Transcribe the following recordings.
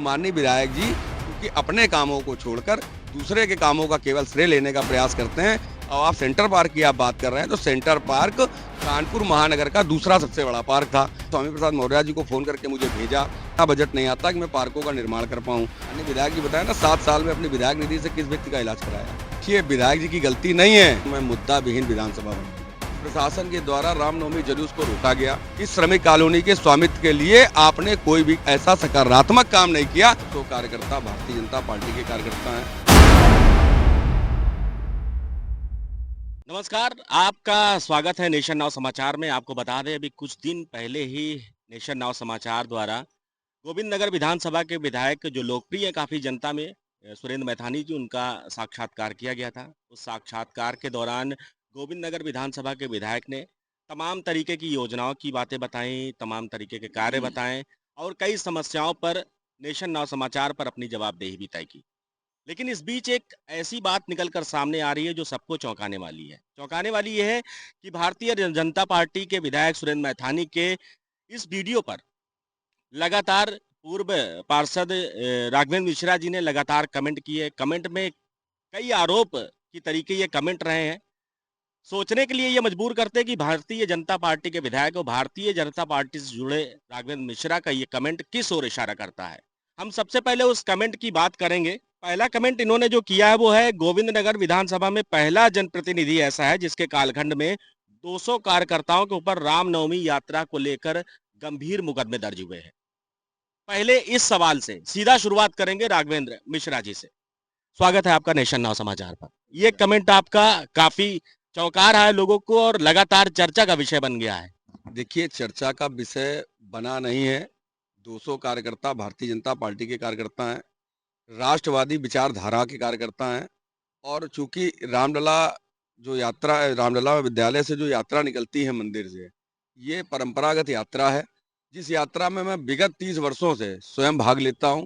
माननीय विधायक जी क्योंकि अपने कामों को छोड़कर दूसरे के कामों का केवल श्रेय लेने का प्रयास करते हैं। और आप सेंटर पार्क की आप बात कर रहे हैं तो सेंटर पार्क कानपुर महानगर का दूसरा सबसे बड़ा पार्क था। स्वामी प्रसाद मौर्य जी को फोन करके मुझे भेजा, बजट नहीं आता कि मैं पार्कों का निर्माण कर पाऊं। अन्य विधायक जी बताया ना 7 साल में अपनी विधायक निधि से किस व्यक्ति का इलाज कराया। ये विधायक जी की गलती नहीं है। मैं मुद्दा विहीन विधानसभा में प्रशासन के द्वारा रामनवमी जुलूस को रोका गया। इस श्रमिक कॉलोनी के स्वामित्व के लिए आपने कोई भी ऐसा सकारात्मक काम नहीं किया। तो कार्यकर्ता भारतीय जनता पार्टी के कार्यकर्ता हैं। नमस्कार, आपका स्वागत है नेशन नाउ समाचार में। आपको बता दें अभी कुछ दिन पहले ही नेशन नाउ समाचार द्वारा गोविंद नगर विधानसभा के विधायक जो लोकप्रिय है काफ़ी जनता में, सुरेंद्र मैथानी जी, उनका साक्षात्कार किया गया था। उस साक्षात्कार के दौरान गोविंद नगर विधानसभा के विधायक ने तमाम तरीके की योजनाओं की बातें बताई, तमाम तरीके के कार्य बताएं और कई समस्याओं पर नेशन नाउ समाचार पर अपनी जवाबदेही भी तय की। लेकिन इस बीच एक ऐसी बात निकल कर सामने आ रही है जो सबको चौंकाने वाली है। चौंकाने वाली यह है कि भारतीय जनता पार्टी के विधायक सुरेंद्र मैथानी के इस वीडियो पर लगातार पूर्व पार्षद राघवेंद्र मिश्रा जी ने लगातार कमेंट किए। कमेंट में कई आरोप की तरीके ये कमेंट रहे हैं। सोचने के लिए ये मजबूर करते हैं कि भारतीय जनता पार्टी के विधायक और भारतीय जनता पार्टी से जुड़े राघवेंद्र मिश्रा का ये कमेंट किस ओर इशारा करता है। हम सबसे पहले उस कमेंट की बात करेंगे। पहला कमेंट इन्होंने जो किया है वो है, गोविंद नगर विधानसभा में पहला जनप्रतिनिधि ऐसा है जिसके कालखंड में 200 कार्यकर्ताओं के ऊपर रामनवमी यात्रा को लेकर गंभीर मुकदमे दर्ज हुए हैं। पहले इस सवाल से सीधा शुरुआत करेंगे राघवेंद्र मिश्रा जी से। स्वागत है आपका नेशन नाउ समाचार पर। ये कमेंट आपका काफी चौंका रहा है लोगों को और लगातार चर्चा का विषय बन गया है। देखिए, चर्चा का विषय बना नहीं है। 200 कार्यकर्ता भारतीय जनता पार्टी के कार्यकर्ता हैं, राष्ट्रवादी विचारधारा के कार्यकर्ता हैं। और चूंकि रामलला विद्यालय से जो यात्रा निकलती है मंदिर से, ये परंपरागत यात्रा है जिस यात्रा में मैं विगत 30 वर्षों से स्वयं भाग लेता हूं।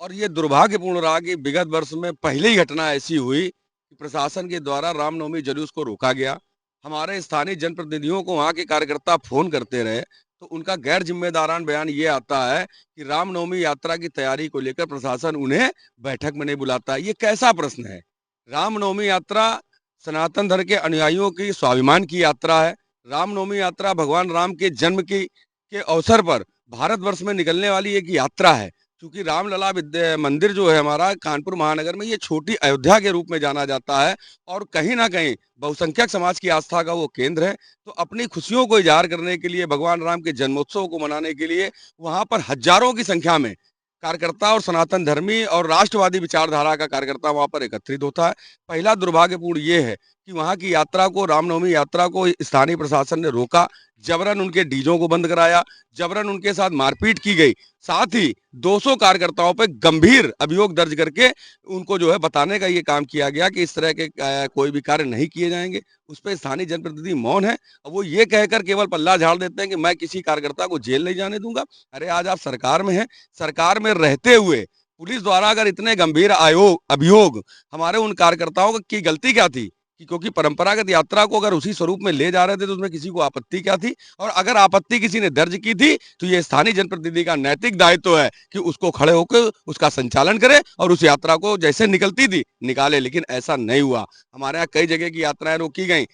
और ये दुर्भाग्यपूर्ण रहा कि विगत वर्ष में पहले ही घटना ऐसी हुई कि प्रशासन के द्वारा रामनवमी जुलूस को रोका गया। हमारे स्थानीय जनप्रतिनिधियों को वहाँ के कार्यकर्ता फोन करते रहे तो उनका गैर जिम्मेदारान बयान ये आता है कि रामनवमी यात्रा की तैयारी को लेकर प्रशासन उन्हें बैठक में नहीं बुलाता। ये कैसा प्रश्न है? रामनवमी यात्रा सनातन धर्म के अनुयायियों की स्वाभिमान की यात्रा है। रामनवमी यात्रा भगवान राम के जन्म के अवसर पर भारतवर्ष में निकलने वाली एक यात्रा है। क्योंकि रामलला विद्या मंदिर जो है हमारा कानपुर महानगर में, ये छोटी अयोध्या के रूप में जाना जाता है और कहीं ना कहीं बहुसंख्यक समाज की आस्था का वो केंद्र है। तो अपनी खुशियों को इजहार करने के लिए, भगवान राम के जन्मोत्सव को मनाने के लिए वहां पर हजारों की संख्या में कार्यकर्ता और सनातन धर्मी और राष्ट्रवादी विचारधारा का कार्यकर्ता वहां पर एकत्रित होता है। पहला दुर्भाग्यपूर्ण ये है कि वहां की यात्रा को, रामनवमी यात्रा को स्थानीय प्रशासन ने रोका, जबरन उनके डीजों को बंद कराया, जबरन उनके साथ मारपीट की गई। साथ ही 200 कार्यकर्ताओं पर गंभीर अभियोग दर्ज करके उनको जो है बताने का ये काम किया गया कि इस तरह के कोई भी कार्य नहीं किए जाएंगे। उस पर स्थानीय जनप्रतिनिधि मौन है और वो ये कहकर केवल पल्ला झाड़ देते हैं कि मैं किसी कार्यकर्ता को जेल नहीं जाने दूंगा। अरे आज आप सरकार में हैं, सरकार में रहते हुए पुलिस द्वारा अगर इतने गंभीर अभियोग, हमारे उन कार्यकर्ताओं की गलती क्या थी कि क्योंकि परंपरागत यात्रा को अगर उसी स्वरूप में ले जा रहे थे तो उसमें किसी को आपत्ति क्या थी? और अगर आपत्ति किसी ने दर्ज की थी तो ये स्थानीय जनप्रतिनिधि का नैतिक दायित्व है कि उसको खड़े होकर उसका संचालन करे और उस यात्रा को जैसे निकलती थी निकाले। लेकिन ऐसा नहीं हुआ। हमारे यहाँ कई जगह की यात्राएं रोकी गई।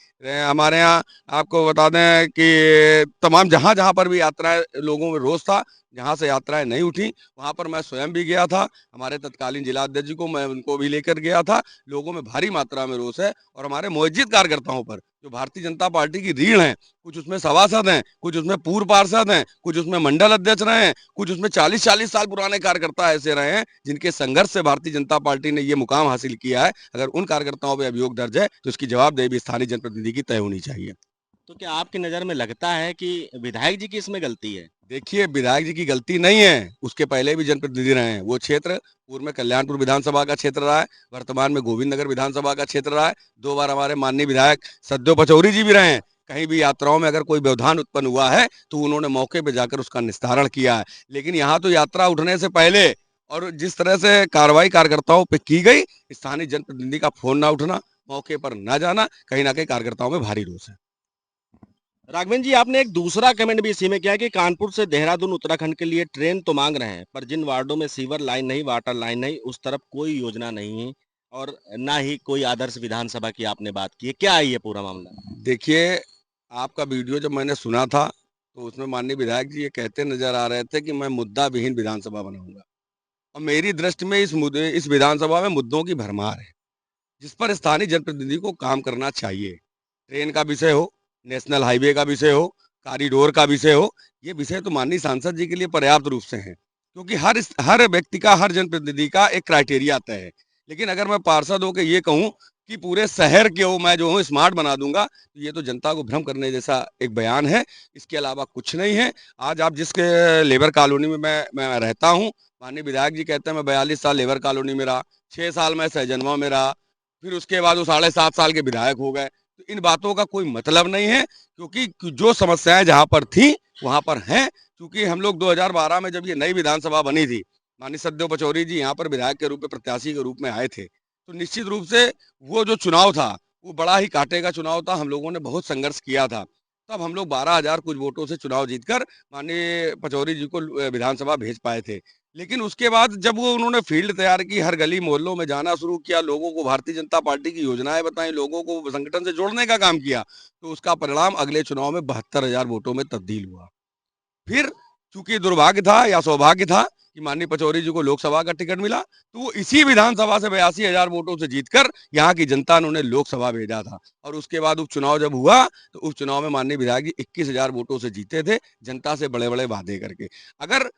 हमारे यहाँ आपको बता दें कि तमाम जहां जहां पर भी यात्राएं, लोगों में रोष था, जहां से यात्राएं नहीं उठी वहां पर मैं स्वयं भी गया था। हमारे तत्कालीन जिलाध्यक्ष जी को मैं उनको भी लेकर गया था। लोगों में भारी मात्रा में रोष है और हमारे मोहज्जित कार्यकर्ताओं पर जो भारतीय जनता पार्टी की रीढ़ हैं, कुछ उसमें सभासद हैं, कुछ उसमें पूर्व पार्षद हैं, कुछ उसमें मंडल अध्यक्ष रहे हैं, कुछ उसमें 40-40 साल पुराने कार्यकर्ता ऐसे रहे हैं जिनके संघर्ष से भारतीय जनता पार्टी ने ये मुकाम हासिल किया है। अगर उन कार्यकर्ताओं पर अभियोग दर्ज है तो इसकी जवाबदेही भी स्थानीय जनप्रतिनिधि की तय होनी चाहिए। तो क्या आपकी नजर में लगता है कि विधायक जी की इसमें गलती है? देखिए, विधायक जी की गलती नहीं है। उसके पहले भी जनप्रतिनिधि रहे हैं। वो क्षेत्र पूर्व में कल्याणपुर विधानसभा का क्षेत्र रहा है, वर्तमान में गोविंद नगर विधानसभा का क्षेत्र रहा है। 2 बार हमारे माननीय विधायक सद्यो पचौरी जी भी रहे हैं। कहीं भी यात्राओं में अगर कोई व्यवधान उत्पन्न हुआ है तो उन्होंने मौके पर जाकर उसका निस्तारण किया है। लेकिन यहाँ तो यात्रा उठने से पहले और जिस तरह से कार्रवाई कार्यकर्ताओं पर की गई, स्थानीय जनप्रतिनिधि का फोन ना उठना, मौके पर न जाना, कहीं ना कहीं कार्यकर्ताओं में भारी रोष है। राघवेंद्र जी, आपने एक दूसरा कमेंट भी इसी में किया कि कानपुर से देहरादून उत्तराखंड के लिए ट्रेन तो मांग रहे हैं, पर जिन वार्डों में सीवर लाइन नहीं, वाटर लाइन नहीं, उस तरफ कोई योजना नहीं है और ना ही कोई आदर्श विधानसभा की आपने बात की है। क्या है ये पूरा मामला? देखिए, आपका वीडियो जब मैंने सुना था, तो उसमें माननीय विधायक जी ये कहते नज़र आ रहे थे कि मैं मुद्दा विहीन विधानसभा बनाऊँगा और मेरी दृष्टि में इस विधानसभा में मुद्दों की भरमार है, जिस पर स्थानीय जनप्रतिनिधि को काम करना चाहिए। ट्रेन का विषय हो, नेशनल हाईवे का विषय हो, कॉरिडोर का विषय हो, ये विषय तो माननीय सांसद जी के लिए पर्याप्त रूप से हैं। क्योंकि हर व्यक्ति का, हर जनप्रतिनिधि का एक क्राइटेरिया तय है। लेकिन अगर मैं पार्षद होके ये कहूँ कि पूरे शहर को मैं जो हूँ स्मार्ट बना दूँगा, तो ये तो जनता को भ्रम करने जैसा एक बयान है, इसके अलावा कुछ नहीं है। आज आप जिस लेबर कॉलोनी में मैं रहता हूँ, माननीय विधायक जी कहते हैं मैं 42 साल लेबर कॉलोनी में रहा, 6 साल मैं सहजनवा में रहा, फिर उसके बाद वो 7.5 साल के विधायक हो गए। तो इन बातों का कोई मतलब नहीं है, क्योंकि जो समस्याएं जहां पर थी वहां पर हैं। क्योंकि हम लोग 2012 में जब ये नई विधानसभा बनी थी, माननीय सत्यदेव पचौरी जी यहाँ पर विधायक के रूप में, प्रत्याशी के रूप में आए थे, तो निश्चित रूप से वो जो चुनाव था वो बड़ा ही कांटे का चुनाव था। हम लोगों ने बहुत संघर्ष किया था, तब हम लोग 12,000 कुछ वोटों से चुनाव जीतकर माननीय पचौरी जी को विधानसभा भेज पाए थे। लेकिन उसके बाद जब वो उन्होंने फील्ड तैयार की, हर गली मोहल्लों में जाना शुरू किया, लोगों को भारतीय जनता पार्टी की योजनाएं बताई, लोगों को संगठन से जोड़ने का काम किया, तो उसका परिणाम अगले चुनाव में 72,000 वोटों में तब्दील हुआ। फिर चूंकि दुर्भाग्य था या सौभाग्य था कि माननीय पचौरी जी को लोकसभा का टिकट मिला, तो वो इसी विधानसभा से 82,000 वोटों से जीतकर यहाँ की जनता ने उन्हें लोकसभा भेजा था। और उसके बाद उपचुनाव जब हुआ, तो उपचुनाव में माननीय विधायक जी 21,000 वोटों से जीते थे, जनता से बड़े बड़े वादे करके। अगर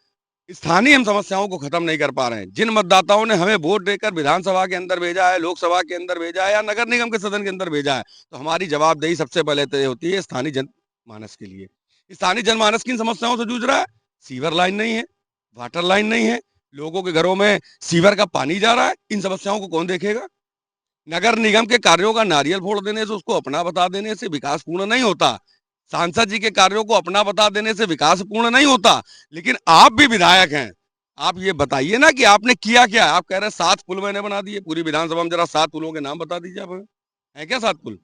स्थानीय हम समस्याओं को खत्म नहीं कर पा रहे हैं, जिन मतदाताओं ने हमें वोट देकर विधानसभा के अंदर भेजा है, लोकसभा के अंदर भेजा है या नगर निगम के सदन के अंदर भेजा है, तो हमारी जवाबदेही सबसे पहले तय होती है स्थानीय जनमानस के लिए। स्थानीय जनमानस किन समस्याओं से जूझ रहा है? सीवर लाइन नहीं है, वाटर लाइन नहीं है, लोगों के घरों में सीवर का पानी जा रहा है। इन समस्याओं को कौन देखेगा? नगर निगम के कार्यों का नारियल फोड़ देने से, उसको अपना बता देने से विकास पूर्ण नहीं होता। सांसद जी के कार्यों को अपना बता देने से विकास पूर्ण नहीं होता। लेकिन आप भी विधायक हैं, आप ये बताइए ना कि आपने किया क्या? आप कह रहे हैं 7 पुल मैंने बना दिए पूरी विधानसभा में, जरा 7 पुलों के नाम बता दीजिए आप हमें। है क्या 7 पुल?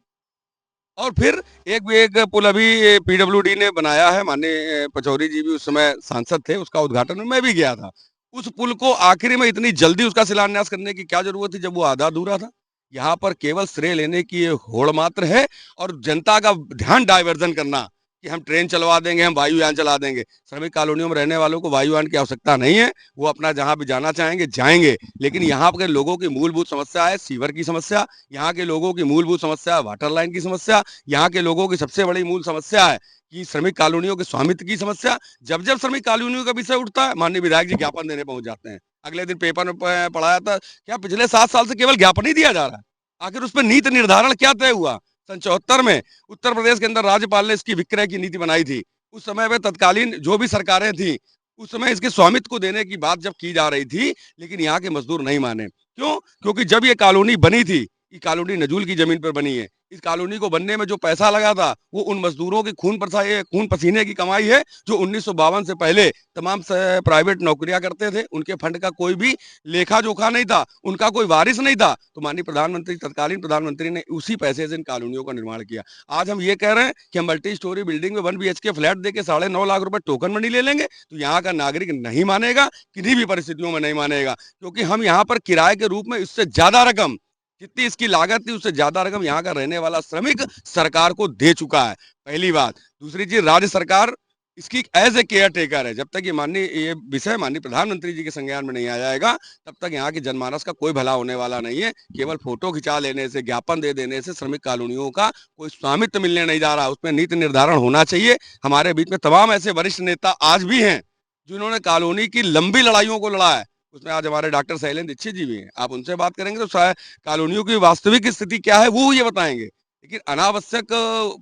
और फिर एक पुल अभी पीडब्ल्यूडी ने बनाया है, माननीय पचौरी जी भी उस समय सांसद थे, उसका उद्घाटन में मैं भी गया था। उस पुल को आखिरी में इतनी जल्दी उसका शिलान्यास करने की क्या जरूरत थी जब वो आधा अधूरा था? यहाँ पर केवल श्रेय लेने की ये होड़ मात्र है और जनता का ध्यान डायवर्जन करना कि हम ट्रेन चलवा देंगे, हम वायुयान चला देंगे। श्रमिक कॉलोनियों में रहने वालों को वायुयान की आवश्यकता नहीं है, वो अपना जहाँ भी जाना चाहेंगे जाएंगे। लेकिन यहाँ के लोगों की मूलभूत समस्या है सीवर की समस्या, यहाँ के लोगों की मूलभूत समस्या है वाटर लाइन की समस्या, यहाँ के लोगों की सबसे बड़ी मूल समस्या है कि श्रमिक कॉलोनियों के स्वामित्व की समस्या। जब जब श्रमिक कॉलोनियों का विषय उठता है, माननीय विधायक जी ज्ञापन देने पहुंच जाते हैं। अगले दिन पेपर में पढ़ाया था, क्या पिछले 7 साल से केवल ज्ञापन ही दिया जा रहा है? आखिर उस पर नीति निर्धारण क्या तय हुआ? सन 74 में उत्तर प्रदेश के अंदर राज्यपाल ने इसकी विक्रय की नीति बनाई थी। उस समय में तत्कालीन जो भी सरकारें थी, उस समय इसके स्वामित्व को देने की बात जब की जा रही थी, लेकिन यहाँ के मजदूर नहीं माने। क्यों? क्योंकि जब ये कॉलोनी बनी थी, ये कॉलोनी नजूल की जमीन पर बनी है। इस कॉलोनी को बनने में जो पैसा लगा था, वो उन मजदूरों की खून पसीने की कमाई है, जो 1952 से पहले तमाम प्राइवेट नौकरियां करते थे। उनके फंड का कोई भी लेखा जोखा नहीं था, उनका कोई वारिस नहीं था। तो माननीय प्रधानमंत्री, तत्कालीन प्रधानमंत्री ने उसी पैसे से इन कॉलोनियों का निर्माण किया। आज हम ये कह रहे हैं कि हम मल्टी स्टोरी बिल्डिंग में 1 BHK फ्लैट देके 9.5 लाख रुपए टोकन मनी ले लेंगे, तो यहाँ का नागरिक नहीं मानेगा, किन्हीं भी परिस्थितियों में नहीं मानेगा। क्योंकि हम यहाँ पर किराए के रूप में इससे ज्यादा रकम, जितनी इसकी लागत थी उससे ज्यादा रकम यहाँ का रहने वाला श्रमिक सरकार को दे चुका है। पहली बात। दूसरी चीज, राज्य सरकार इसकी एज ए केयर टेकर है। जब तक ये विषय माननीय प्रधानमंत्री जी के संज्ञान में नहीं आ जाएगा, तब तक यहाँ की जनमानस का कोई भला होने वाला नहीं है। केवल फोटो खिंचा लेने से, ज्ञापन दे देने से श्रमिक कॉलोनियों का कोई स्वामित्व मिलने नहीं जा रहा। उसमें नीति निर्धारण होना चाहिए। हमारे बीच में तमाम ऐसे वरिष्ठ नेता आज भी हैं जिन्होंने कॉलोनी की लंबी लड़ाइयों को लड़ा है। उसमें आज हमारे डॉक्टर शैलेंद्र दीक्षित जी भी हैं। आप उनसे बात करेंगे तो शायद कॉलोनियों की वास्तविक स्थिति क्या है वो ये बताएंगे। लेकिन अनावश्यक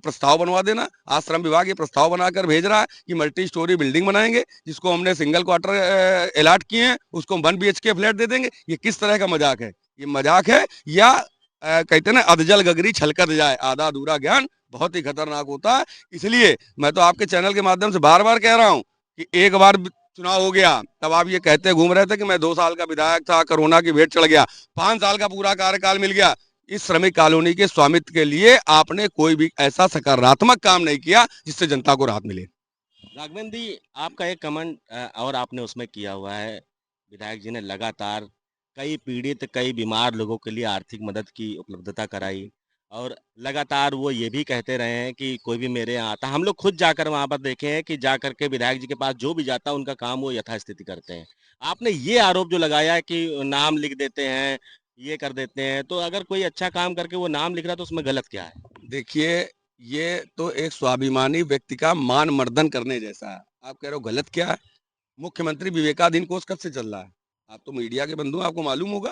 प्रस्ताव बनवा देना, आज श्रम विभाग ये प्रस्ताव बनाकर भेज रहा है कि मल्टी स्टोरी बिल्डिंग बनाएंगे, जिसको हमने सिंगल क्वार्टर अलॉट किए हैं उसको हम 1 BHK फ्लैट दे देंगे। ये किस तरह का मजाक है? ये मजाक है या कहते हैं ना, अधजल गगरी छलकत जाए, आधा अधूरा ज्ञान बहुत ही खतरनाक होता है। इसलिए मैं तो आपके चैनल के माध्यम से बार बार कह रहा हूँ कि एक बार चुनाव हो गया, तब आप ये कहते घूम रहे थे कि मैं 2 साल का विधायक था, कोरोना की भेंट चढ़ गया, 5 साल का पूरा कार्यकाल मिल गया, इस श्रमिक कॉलोनी के स्वामित्व के लिए आपने कोई भी ऐसा सकारात्मक काम नहीं किया जिससे जनता को राहत मिले। राघवेंद्र जी, आपका एक कमेंट और आपने उसमें किया हुआ है, विधायक जी ने लगातार कई पीड़ित, कई बीमार लोगों के लिए आर्थिक मदद की उपलब्धता कराई और लगातार वो ये भी कहते रहे हैं कि कोई भी मेरे यहाँ आता, हम लोग खुद जाकर वहाँ पर देखे हैं कि जाकर के विधायक जी के पास जो भी जाता है उनका काम वो यथास्थिति करते हैं। आपने ये आरोप जो लगाया है कि नाम लिख देते हैं, ये कर देते हैं, तो अगर कोई अच्छा काम करके वो नाम लिख रहा है तो उसमें गलत क्या है? देखिए, ये तो एक स्वाभिमानी व्यक्ति का मान मर्दन करने जैसा है। आप कह रहे हो गलत क्या है? मुख्यमंत्री विवेकाधीन कोष कब से चल रहा है? आप तो मीडिया के बंधु हैं, आपको मालूम होगा।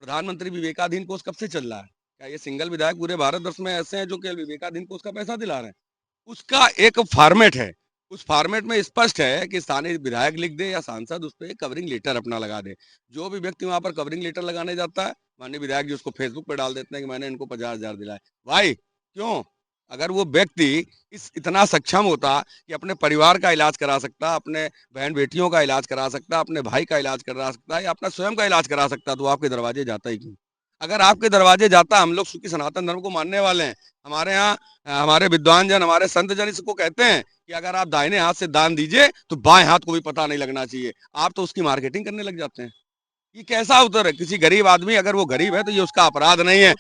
प्रधानमंत्री विवेकाधीन कोष कब से चल रहा है? क्या ये सिंगल विधायक पूरे भारतवर्ष में ऐसे हैं जो केवल विवेकाधीन कोष का पैसा दिला रहे हैं? उसका एक फॉर्मेट है। उस फॉर्मेट में स्पष्ट है कि स्थानीय विधायक लिख दे या सांसद उस पे कवरिंग लेटर अपना लगा दे। जो भी व्यक्ति वहाँ पर कवरिंग लेटर लगाने जाता है, माननीय विधायक जी उसको फेसबुक पे डाल देते हैं कि मैंने इनको 50,000 दिलाए। भाई, क्यों? अगर वो व्यक्ति इस इतना सक्षम होता कि अपने परिवार का इलाज करा सकता, अपने बहन-बेटियों का इलाज करा सकता, अपने भाई का इलाज करा सकता या अपना स्वयं का इलाज करा सकता, तो आपके दरवाजे जाता ही क्यों? अगर आपके दरवाजे जाता, हम लोग चूँकि सनातन धर्म को मानने वाले हैं, हमारे यहाँ हमारे विद्वान जन, हमारे संत जन इसको कहते हैं कि अगर आप दाहिने हाथ से दान दीजिए, तो बाएँ हाथ को भी पता नहीं लगना चाहिए। आप तो उसकी मार्केटिंग करने लग जाते हैं। ये कैसा उत्तर है? किसी गरीब आदमी अगर वो गरीब है, तो ये उसका अपराध नहीं है।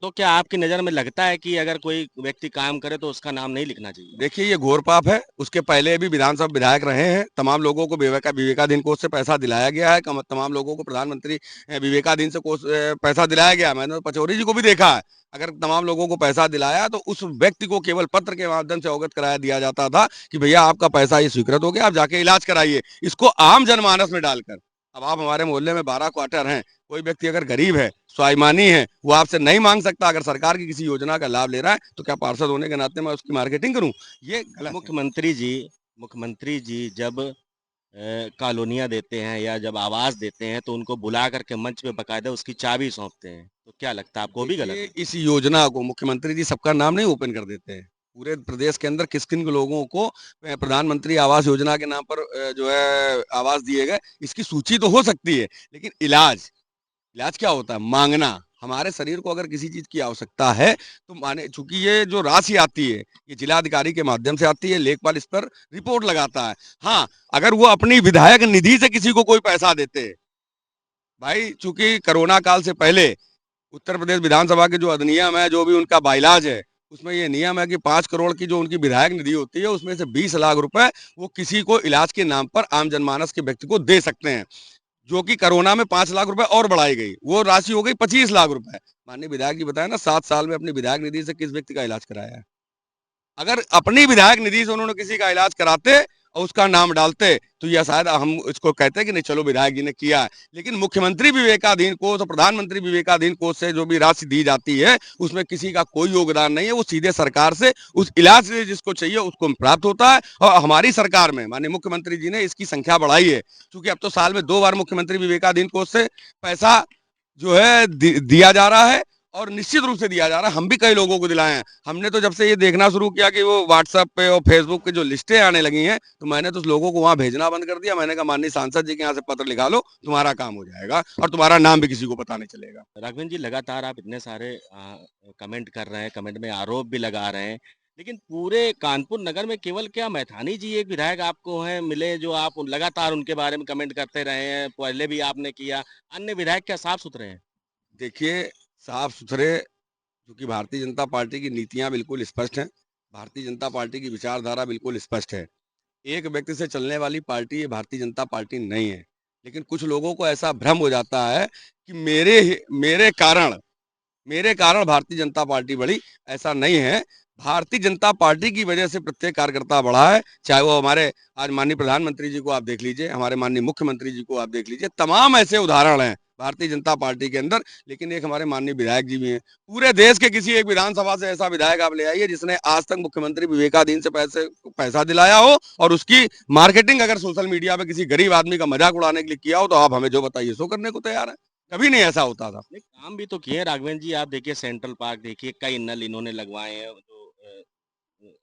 तो क्या आपकी नज़र में लगता है कि अगर कोई व्यक्ति काम करे तो उसका नाम नहीं लिखना चाहिए? देखिए, ये घोर पाप है। उसके पहले भी विधानसभा विधायक रहे हैं। तमाम लोगों को विवेकाधीन कोष से पैसा दिलाया गया है। तमाम लोगों को प्रधानमंत्री विवेकाधीन से कोष पैसा दिलाया गया है। मैंने तो पचौरी जी को भी देखा है। अगर तमाम लोगों को पैसा दिलाया तो उस व्यक्ति को केवल पत्र के माध्यम से अवगत कराया दिया जाता था कि भैया आपका पैसा ये स्वीकृत हो गया, आप जाके इलाज कराइए। इसको आम जनमानस में डालकर अब आप हमारे मोहल्ले में 12 क्वार्टर हैं। कोई व्यक्ति अगर गरीब है, स्वाभिमानी है, वो आपसे नहीं मांग सकता। अगर सरकार की किसी योजना का लाभ ले रहा है, तो क्या पार्षद होने के नाते मैं उसकी मार्केटिंग करूं? ये गलत है। मुख्यमंत्री जी जब कॉलोनियाँ देते हैं या जब आवास देते हैं तो उनको बुला करके मंच पे बकायदा उसकी चाबी सौंपते हैं। तो क्या लगता है आपको वो भी गलत देखिए, है? इस योजना को मुख्यमंत्री जी सबका नाम नहीं ओपन कर देते हैं। पूरे प्रदेश के अंदर किन-किन लोगों को प्रधानमंत्री आवास योजना के नाम पर जो है आवास दिए गए, इसकी सूची तो हो सकती है, लेकिन इलाज क्या होता है? माँगना। हमारे शरीर को अगर किसी चीज़ की आवश्यकता है, तो माने चूँकि ये जो राशि आती है, ये जिलाधिकारी के माध्यम से आती है, लेखपाल इस पर रिपोर्ट लगाता है। हाँ, अगर वो अपनी विधायक निधि से किसी को कोई पैसा देते, भाई चूँकि कोरोना काल से पहले उत्तर प्रदेश विधानसभा के जो अधिनियम है, जो भी उनका बायलॉज है, उसमें ये नियम है कि 5 करोड़ की जो उनकी विधायक निधि होती है, उसमें से 20 लाख रुपए वो किसी को इलाज के नाम पर आम जनमानस के व्यक्ति को दे सकते हैं। जो कि कोरोना में 5 लाख रुपए और बढ़ाई गई। वो राशि हो गई 25 लाख रुपए। माननीय विधायक जी बताया ना 7 साल में अपनी विधायक निधि से किस व्यक्ति का इलाज कराया है? अगर अपनी विधायक निधि से उन्होंने किसी का इलाज कराते और उसका नाम डालते, तो या शायद हम इसको कहते कि नहीं चलो विधायक जी ने किया है। लेकिन मुख्यमंत्री विवेकाधीन कोष और प्रधानमंत्री विवेकाधीन कोष से जो भी राशि दी जाती है, उसमें किसी का कोई योगदान नहीं है। वो सीधे सरकार से उस इलाज से जिसको चाहिए उसको प्राप्त होता है और हमारी सरकार में माननीय मुख्यमंत्री जी ने इसकी संख्या बढ़ाई है। चूँकि अब तो साल में 2 बार मुख्यमंत्री विवेकाधीन कोष से पैसा जो है दिया जा रहा है और निश्चित रूप से दिया जा रहा है। हम भी कई लोगों को दिलाए हैं। हमने तो जब से ये देखना शुरू किया कि वो व्हाट्सएप पे और फेसबुक पे जो लिस्टें आने लगी हैं, तो मैंने तो उस लोगों को वहाँ भेजना बंद कर दिया। मैंने कहा माननीय सांसद जी के यहाँ से पत्र लिखा लो, तुम्हारा काम हो जाएगा और तुम्हारा नाम भी किसी को पता नहीं चलेगा। राघवेंद्र जी, लगातार आप इतने सारे कमेंट कर रहे हैं, कमेंट में आरोप भी लगा रहे हैं, लेकिन पूरे कानपुर नगर में केवल क्या मैथानी जी एक विधायक आपको हैं मिले जो आप लगातार उनके बारे में कमेंट करते रहे हैं, पहले भी आपने किया, अन्य विधायक क्या साफ सुथरे हैं? देखिए, साफ-सुथरे क्योंकि भारतीय जनता पार्टी की नीतियाँ बिल्कुल स्पष्ट हैं। भारतीय जनता पार्टी की विचारधारा बिल्कुल स्पष्ट है। एक व्यक्ति से चलने वाली पार्टी ये भारतीय जनता पार्टी नहीं है। लेकिन कुछ लोगों को ऐसा भ्रम हो जाता है कि मेरे कारण भारतीय जनता पार्टी बढ़ी, ऐसा नहीं है। भारतीय जनता पार्टी की वजह से प्रत्येक कार्यकर्ता बढ़ा है, चाहे वो हमारे आज माननीय प्रधानमंत्री जी को आप देख लीजिए, हमारे माननीय मुख्यमंत्री जी को आप देख लीजिए, तमाम ऐसे उदाहरण हैं भारतीय जनता पार्टी के अंदर। लेकिन एक हमारे माननीय विधायक जी भी हैं। पूरे देश के किसी एक विधानसभा से ऐसा विधायक आप ले आइए जिसने आज तक मुख्यमंत्री विवेकाधीन से पैसा दिलाया हो और उसकी मार्केटिंग अगर सोशल मीडिया पे किसी गरीब आदमी का मजाक उड़ाने के लिए किया हो, तो आप हमें जो बताइए सो करने को तैयार हैं। कभी नहीं ऐसा होता था। नहीं, काम भी तो किए हैं राघवेंद्र जी। आप देखिए सेंट्रल पार्क देखिए, कई नल इन्होंने लगवाए हैं,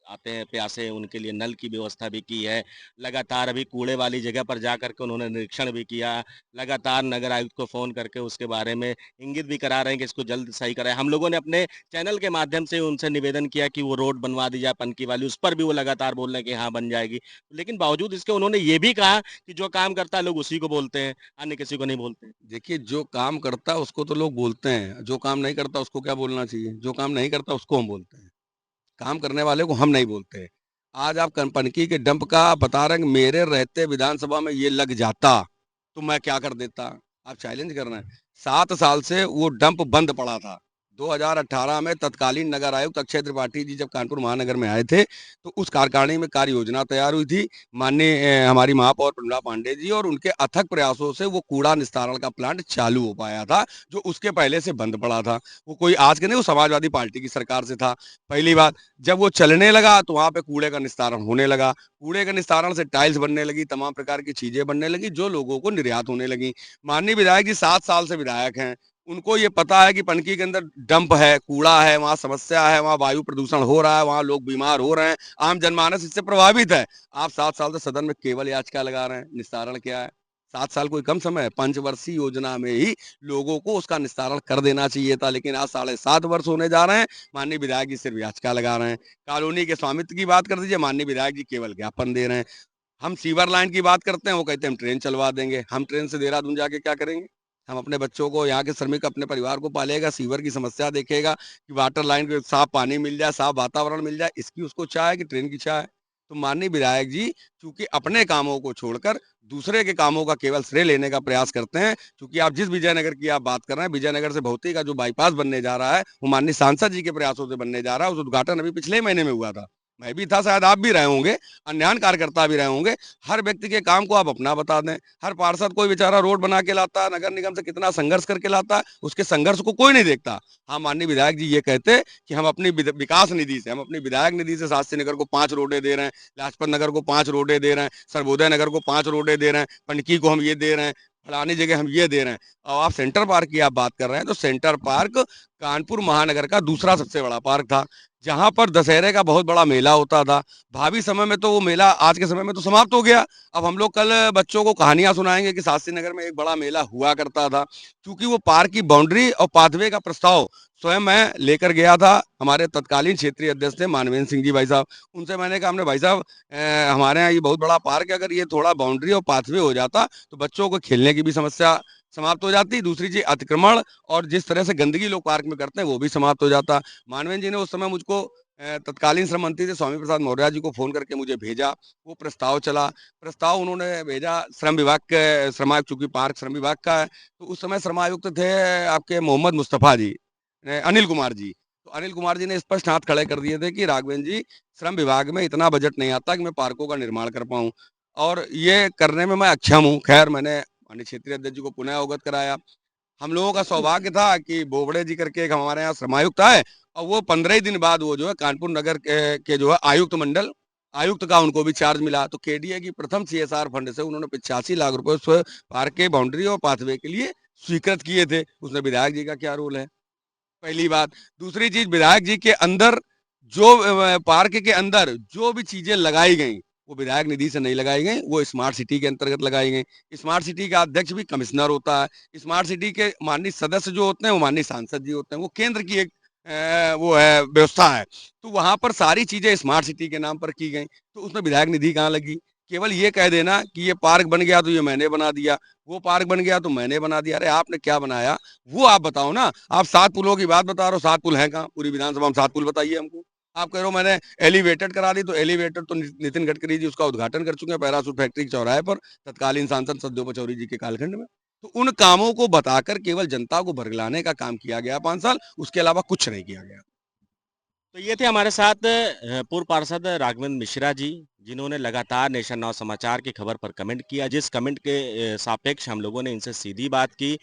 आते हैं प्यासे, उनके लिए नल की व्यवस्था भी की है। लगातार अभी कूड़े वाली जगह पर जा करके उन्होंने निरीक्षण भी किया। लगातार नगर आयुक्त को फ़ोन करके उसके बारे में इंगित भी करा रहे हैं कि इसको जल्द सही कराएँ। हम लोगों ने अपने चैनल के माध्यम से उनसे निवेदन किया कि वो रोड बनवा दी जाए पनकी वाली, उस पर भी वो लगातार बोल रहे हैं कि हाँ, बन जाएगी। लेकिन बावजूद इसके उन्होंने ये भी कहा कि जो काम करता है लोग उसी को बोलते हैं, अन्य किसी को नहीं बोलते। देखिए, जो काम करता है उसको तो लोग बोलते हैं, जो काम नहीं करता उसको क्या बोलना चाहिए? जो काम नहीं करता उसको हम बोलते हैं। काम करने वाले को हम नहीं बोलते। आज आप कनपनकी के डंप का आप बता रहे हैं कि मेरे रहते विधानसभा में ये लग जाता, तो मैं क्या कर देता? आप चैलेंज कर रहे हैं। 7 साल से वो डंप बंद पड़ा था। 2018 में तत्कालीन नगर आयुक्त अक्षय त्रिपाठी जी जब कानपुर महानगर में आए थे, तो उस कार्यकारिणी में कार्य योजना तैयार हुई थी। माननीय हमारी महापौर प्रमिला पांडेय जी और उनके अथक प्रयासों से वो कूड़ा निस्तारण का प्लांट चालू हो पाया था, जो उसके पहले से बंद पड़ा था। वो कोई आज के नहीं, वो समाजवादी पार्टी की सरकार से था। पहली बात, जब वो चलने लगा तो वहाँ पे कूड़े का निस्तारण होने लगा। कूड़े के निस्तारण से टाइल्स बनने लगी, तमाम प्रकार की चीजें बनने लगी, जो लोगों को निर्यात होने लगी। माननीय विधायक जी 7 साल से विधायक हैं। उनको ये पता है कि पनकी के अंदर डंप है, कूड़ा है, वहाँ समस्या है, वहाँ वायु प्रदूषण हो रहा है, वहाँ लोग बीमार हो रहे हैं, आम जनमानस इससे प्रभावित है। आप 7 साल से सदन में केवल याचिका लगा रहे हैं, निस्तारण क्या है? 7 साल कोई कम समय है? पंचवर्षीय योजना में ही लोगों को उसका निस्तारण कर देना चाहिए था, लेकिन आज 7.5 वर्ष होने जा रहे हैं। माननीय विधायक जी सिर्फ याचिका लगा रहे हैं। कॉलोनी के स्वामित्व की बात कर दीजिए, माननीय विधायक जी केवल ज्ञापन दे रहे हैं। हम सीवर लाइन की बात करते हैं, वो कहते हैं हम ट्रेन चलवा देंगे। हम ट्रेन से देहरादून जाके क्या करेंगे? हम अपने बच्चों को, यहाँ के श्रमिक अपने परिवार को पालेगा, सीवर की समस्या देखेगा कि वाटर लाइन को साफ पानी मिल जाए, साफ वातावरण मिल जाए, इसकी उसको चाह है कि ट्रेन की चाह है? तो माननीय विधायक जी चूंकि अपने कामों को छोड़कर दूसरे के कामों का केवल श्रेय लेने का प्रयास करते हैं। चूंकि आप जिस विजयनगर की आप बात कर रहे हैं, विजयनगर से भौती का जो बाईपास बनने जा रहा है, वो माननीय सांसद जी के प्रयासों से बनने जा रहा है। उस उद्घाटन अभी पिछले महीने में हुआ था। मैं भी था, शायद आप भी रहे होंगे, अन्य कार्यकर्ता भी रहे होंगे। हर व्यक्ति के काम को आप अपना बता दें। हर पार्षद कोई बेचारा रोड बना के लाता है, नगर निगम से कितना संघर्ष करके लाता है, उसके संघर्ष को कोई नहीं देखता। हाँ, माननीय विधायक जी ये कहते कि हम अपनी विकास निधि से, हम अपनी विधायक निधि से शास्त्री नगर को 5 रोडें दे रहे हैं, लाजपत नगर को 5 रोडें दे रहे हैं, सर्वोदय नगर को 5 रोडें दे रहे हैं, पनकी को हम ये दे रहे हैं, फलानी जगह हम ये दे रहे हैं। और आप सेंटर पार्क की आप बात कर रहे हैं, तो सेंटर पार्क कानपुर महानगर का दूसरा सबसे बड़ा पार्क था, जहां पर दशहरे का बहुत बड़ा मेला होता था। भावी समय में तो वो मेला आज के समय में तो समाप्त हो गया। अब हम लोग कल बच्चों को कहानियां सुनाएंगे कि शास्त्री नगर में एक बड़ा मेला हुआ करता था। क्योंकि वो पार्क की बाउंड्री और पाथवे का प्रस्ताव स्वयं मैं लेकर गया था। हमारे तत्कालीन क्षेत्रीय अध्यक्ष थे मानवेंद्र सिंह जी भाई साहब, उनसे मैंने कहा, हमने भाई साहब हमारे यहाँ ये बहुत बड़ा पार्क है, अगर ये थोड़ा बाउंड्री और पाथवे हो जाता तो बच्चों को खेलने की भी समस्या समाप्त हो जाती। दूसरी चीज, अतिक्रमण और जिस तरह से गंदगी लोग पार्क में करते हैं वो भी समाप्त हो जाता। मानवेंद्र जी ने उस समय मुझको तत्कालीन श्रम मंत्री थे स्वामी प्रसाद मौर्य जी को फोन करके मुझे भेजा। वो प्रस्ताव चला, प्रस्ताव उन्होंने भेजा श्रम विभाग के, श्रम आयुक्त, चूंकि पार्क श्रम विभाग का है, तो उस समय श्रम आयुक्त थे आपके मोहम्मद मुस्तफा जी, अनिल कुमार जी। तो अनिल कुमार जी ने स्पष्ट हाथ खड़े कर दिए थे कि राघवेंद्र जी, श्रम विभाग में इतना बजट नहीं आता कि मैं पार्कों का निर्माण कर पाऊं, और ये करने में मैं अक्षम हूँ। खैर, मैंने माननीय क्षेत्रीय अध्यक्ष जी को पुनः अवगत कराया। हम लोगों का सौभाग्य था कि बोबड़े जी करके एक हमारे यहाँ श्रमायुक्त आए, और वो 15 ही दिन बाद वो जो है कानपुर नगर के जो है आयुक्त मंडल, आयुक्त का उनको भी चार्ज मिला। तो केडीए की प्रथम सीएसआर फंड से उन्होंने 85 लाख रुपए उस पार्क के बाउंड्री और पाथवे के लिए स्वीकृत किए थे। उसमें विधायक जी का क्या रोल है? पहली बात। दूसरी चीज, विधायक जी के अंदर जो पार्क के अंदर जो भी चीजें लगाई गई, वो विधायक निधि से नहीं लगाई गई, वो स्मार्ट सिटी के अंतर्गत लगाई गई। स्मार्ट सिटी का अध्यक्ष भी कमिश्नर होता है। स्मार्ट सिटी के माननीय सदस्य जो होते हैं वो माननीय सांसद जी होते हैं। वो केंद्र की एक वो है, व्यवस्था है। तो वहां पर सारी चीजें स्मार्ट सिटी के नाम पर की गई, तो उसमें विधायक निधि कहाँ लगी? केवल ये कह देना कि ये पार्क बन गया तो ये मैंने बना दिया, वो पार्क बन गया तो मैंने बना दिया। अरे आपने क्या बनाया वो आप बताओ ना। आप 7 पुलों की बात बता रहे हो, 7 पुल हैं कहाँ? पूरी विधानसभा में 7 पुल बताइए हमको। आप कह रहे हो मैंने एलिवेटेड करा दी, तो एलिवेटेड तो नितिन गडकरी जी उसका उद्घाटन कर चुके हैं पैरासूट फैक्ट्री के चौराहे पर, तत्कालीन सांसद सददेव पचौरी जी के कालखंड में। तो उन कामों को बताकर केवल जनता को भरगलाने का काम किया गया 5 साल, उसके अलावा कुछ नहीं किया गया। तो ये थे हमारे साथ पूर्व पार्षद राघवेंद्र मिश्रा जी, जिन्होंने लगातार नेशन नाउ समाचार की खबर पर कमेंट किया, जिस कमेंट के सापेक्ष हम लोगों ने इनसे सीधी बात की।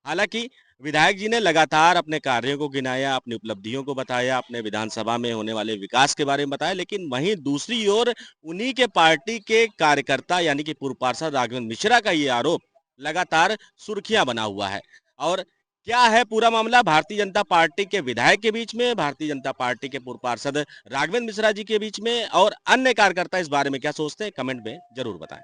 हालांकि विधायक जी ने लगातार अपने कार्यों को गिनाया, अपनी उपलब्धियों को बताया, अपने विधानसभा में होने वाले विकास के बारे में बताया, लेकिन वहीं दूसरी ओर उन्हीं के पार्टी के कार्यकर्ता यानी कि पूर्व पार्षद राघवेंद्र मिश्रा का ये आरोप लगातार सुर्खियां बना हुआ है। और क्या है पूरा मामला भारतीय जनता पार्टी के विधायक के बीच में, भारतीय जनता पार्टी के पूर्व पार्षद राघवेंद्र मिश्रा जी के बीच में और अन्य कार्यकर्ता इस बारे में क्या सोचते हैं, कमेंट में जरूर बताएं।